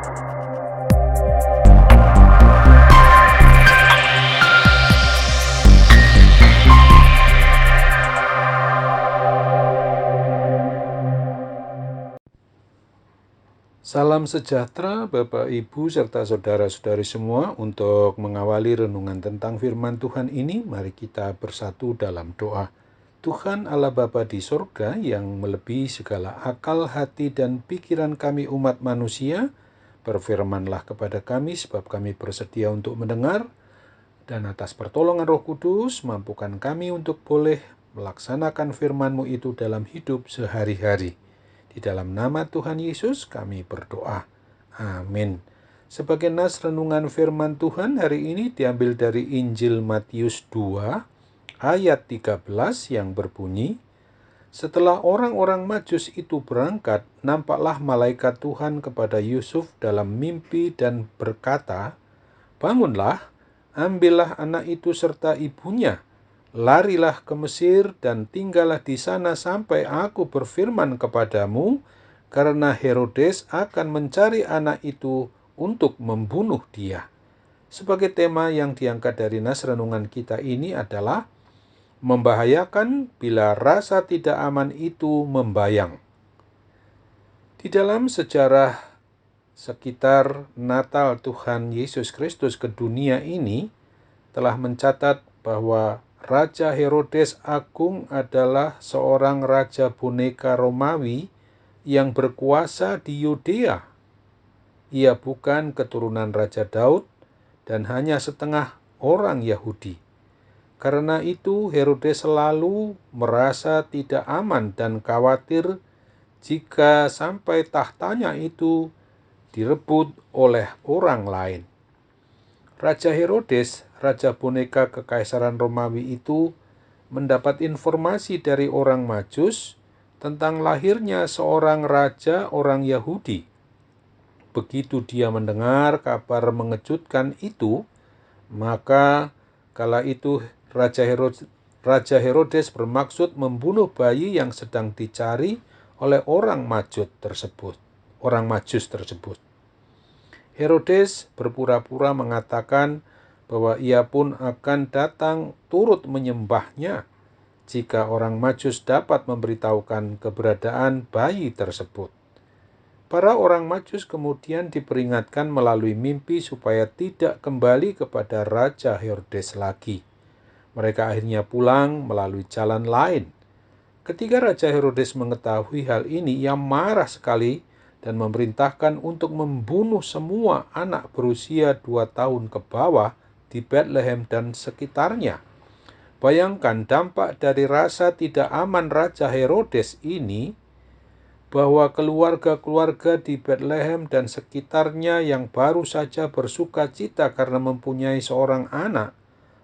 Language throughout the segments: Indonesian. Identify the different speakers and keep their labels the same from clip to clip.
Speaker 1: Salam sejahtera Bapak, Ibu, serta saudara-saudari semua. Untuk mengawali renungan tentang firman Tuhan ini, mari kita bersatu dalam doa. Tuhan Allah Bapa di sorga yang melebihi segala akal, hati, dan pikiran kami umat manusia, berfirmanlah kepada kami sebab kami bersedia untuk mendengar, dan atas pertolongan Roh Kudus, mampukan kami untuk boleh melaksanakan firman-Mu itu dalam hidup sehari-hari. Di dalam nama Tuhan Yesus kami berdoa. Amin. Sebagai nas renungan firman Tuhan hari ini diambil dari Injil Matius 2 ayat 13 yang berbunyi, setelah orang-orang Majus itu berangkat, nampaklah malaikat Tuhan kepada Yusuf dalam mimpi dan berkata, bangunlah, ambillah anak itu serta ibunya, larilah ke Mesir dan tinggallah di sana sampai aku berfirman kepadamu, karena Herodes akan mencari anak itu untuk membunuh dia. Sebagai tema yang diangkat dari nas renungan kita ini adalah membahayakan bila rasa tidak aman itu membayang. Di dalam sejarah sekitar Natal Tuhan Yesus Kristus ke dunia ini telah mencatat bahwa Raja Herodes Agung adalah seorang raja boneka Romawi yang berkuasa di Yudea. Ia bukan keturunan Raja Daud dan hanya setengah orang Yahudi. Karena itu Herodes selalu merasa tidak aman dan khawatir jika sampai tahtanya itu direbut oleh orang lain. Raja Herodes, raja boneka kekaisaran Romawi itu, mendapat informasi dari orang Majus tentang lahirnya seorang raja orang Yahudi. Begitu dia mendengar kabar mengejutkan itu, maka kala itu Raja Herodes bermaksud membunuh bayi yang sedang dicari oleh orang Majus tersebut. Herodes berpura-pura mengatakan bahwa ia pun akan datang turut menyembahnya jika orang Majus dapat memberitahukan keberadaan bayi tersebut. Para orang Majus kemudian diperingatkan melalui mimpi supaya tidak kembali kepada Raja Herodes lagi. Mereka akhirnya pulang melalui jalan lain. Ketika Raja Herodes mengetahui hal ini, ia marah sekali dan memerintahkan untuk membunuh semua anak berusia 2 tahun ke bawah di Bethlehem dan sekitarnya. Bayangkan dampak dari rasa tidak aman Raja Herodes ini, bahwa keluarga-keluarga di Bethlehem dan sekitarnya yang baru saja bersuka cita karena mempunyai seorang anak,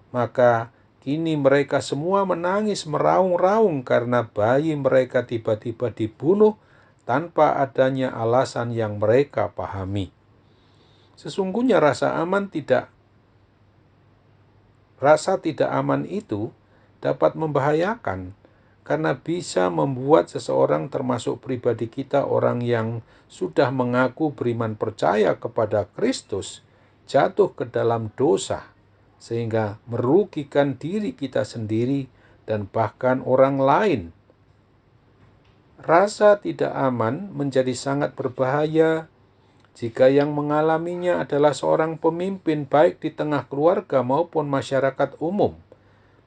Speaker 1: maka kini mereka semua menangis meraung-raung karena bayi mereka tiba-tiba dibunuh tanpa adanya alasan yang mereka pahami. Sesungguhnya rasa tidak aman itu dapat membahayakan karena bisa membuat seseorang, termasuk pribadi kita, orang yang sudah mengaku beriman percaya kepada Kristus, jatuh ke dalam dosa sehingga merugikan diri kita sendiri dan bahkan orang lain. Rasa tidak aman menjadi sangat berbahaya jika yang mengalaminya adalah seorang pemimpin, baik di tengah keluarga maupun masyarakat umum.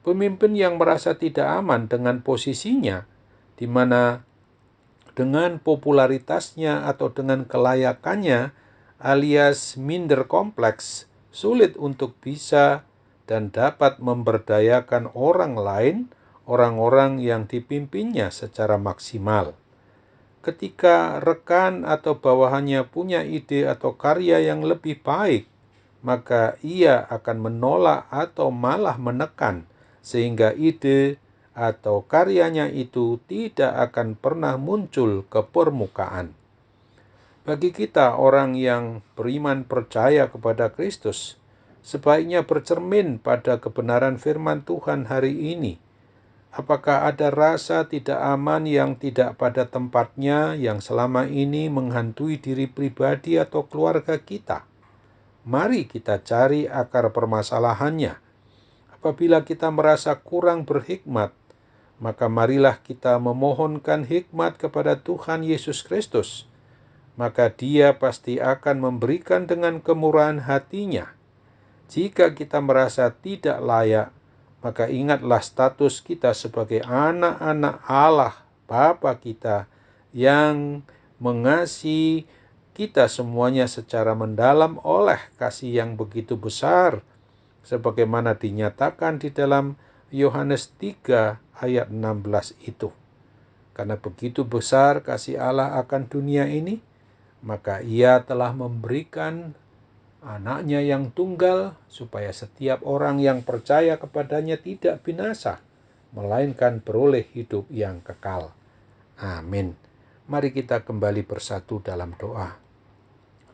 Speaker 1: Pemimpin yang merasa tidak aman dengan posisinya, di mana dengan popularitasnya atau dengan kelayakannya alias minder kompleks, sulit untuk bisa dan dapat memberdayakan orang lain, orang-orang yang dipimpinnya secara maksimal. Ketika rekan atau bawahannya punya ide atau karya yang lebih baik, maka ia akan menolak atau malah menekan, sehingga ide atau karyanya itu tidak akan pernah muncul ke permukaan. Bagi kita, orang yang beriman percaya kepada Kristus, sebaiknya bercermin pada kebenaran firman Tuhan hari ini. Apakah ada rasa tidak aman yang tidak pada tempatnya yang selama ini menghantui diri pribadi atau keluarga kita? Mari kita cari akar permasalahannya. Apabila kita merasa kurang berhikmat, maka marilah kita memohonkan hikmat kepada Tuhan Yesus Kristus. Maka Dia pasti akan memberikan dengan kemurahan hatinya. Jika kita merasa tidak layak, maka ingatlah status kita sebagai anak-anak Allah, Bapa kita yang mengasihi kita semuanya secara mendalam oleh kasih yang begitu besar, sebagaimana dinyatakan di dalam Yohanes 3 ayat 16 itu. Karena begitu besar kasih Allah akan dunia ini, maka Ia telah memberikan anaknya yang tunggal, supaya setiap orang yang percaya kepadanya tidak binasa, melainkan beroleh hidup yang kekal. Amin. Mari kita kembali bersatu dalam doa.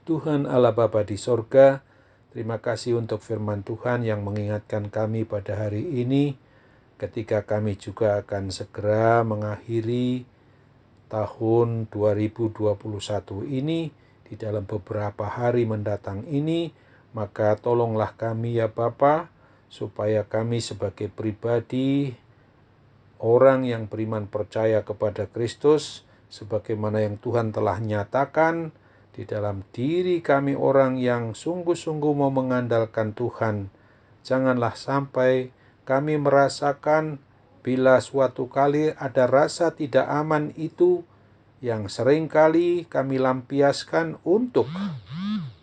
Speaker 1: Tuhan Allah Bapa di sorga, terima kasih untuk firman Tuhan yang mengingatkan kami pada hari ini, ketika kami juga akan segera mengakhiri tahun 2021 ini. Di dalam beberapa hari mendatang ini, maka tolonglah kami ya Bapa, supaya kami sebagai pribadi, orang yang beriman percaya kepada Kristus, sebagaimana yang Tuhan telah nyatakan di dalam diri kami orang yang sungguh-sungguh mau mengandalkan Tuhan. Janganlah sampai kami merasakan bila suatu kali ada rasa tidak aman itu, yang seringkali kami lampiaskan untuk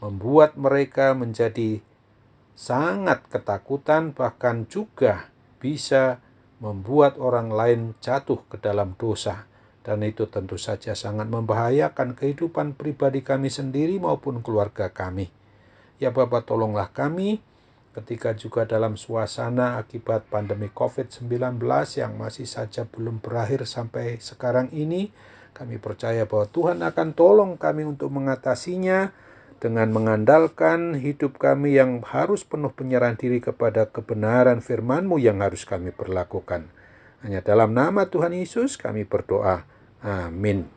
Speaker 1: membuat mereka menjadi sangat ketakutan, bahkan juga bisa membuat orang lain jatuh ke dalam dosa. Dan itu tentu saja sangat membahayakan kehidupan pribadi kami sendiri maupun keluarga kami. Ya Bapa, tolonglah kami ketika juga dalam suasana akibat pandemi COVID-19 yang masih saja belum berakhir sampai sekarang ini, kami percaya bahwa Tuhan akan tolong kami untuk mengatasinya dengan mengandalkan hidup kami yang harus penuh penyerahan diri kepada kebenaran firman-Mu yang harus kami perlakukan. Hanya dalam nama Tuhan Yesus kami berdoa. Amin.